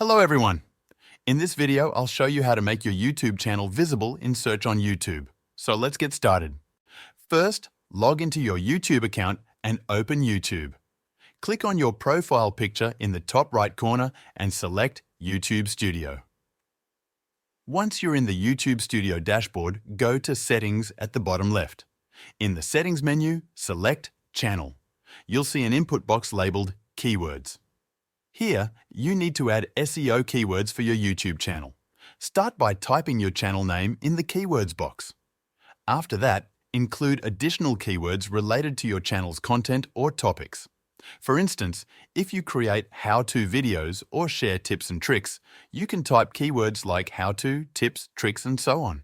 Hello everyone! In this video, I'll show you how to make your YouTube channel visible in search on YouTube. So let's get started. First, log into your YouTube account and open YouTube. Click on your profile picture in the top right corner and select YouTube Studio. Once you're in the YouTube Studio dashboard, go to Settings at the bottom left. In the Settings menu, select Channel. You'll see an input box labeled Keywords. Here, you need to add SEO keywords for your YouTube channel. Start by typing your channel name in the keywords box. After that, include additional keywords related to your channel's content or topics. For instance, if you create how-to videos or share tips and tricks, you can type keywords like how-to, tips, tricks, and so on.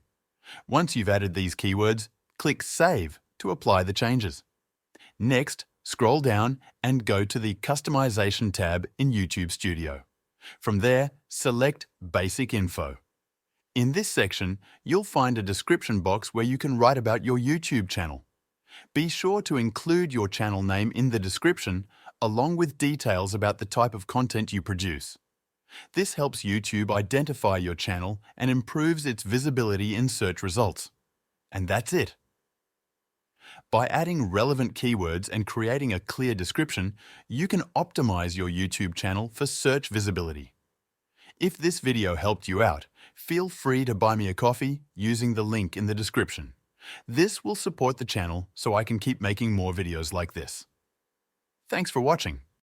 Once you've added these keywords, click Save to apply the changes. Next, scroll down and go to the Customization tab in YouTube Studio. From there, select Basic Info. In this section, you'll find a description box where you can write about your YouTube channel. Be sure to include your channel name in the description, along with details about the type of content you produce. This helps YouTube identify your channel and improves its visibility in search results. And that's it. By adding relevant keywords and creating a clear description, you can optimize your YouTube channel for search visibility. If this video helped you out, feel free to buy me a coffee using the link in the description. This will support the channel so I can keep making more videos like this. Thanks for watching.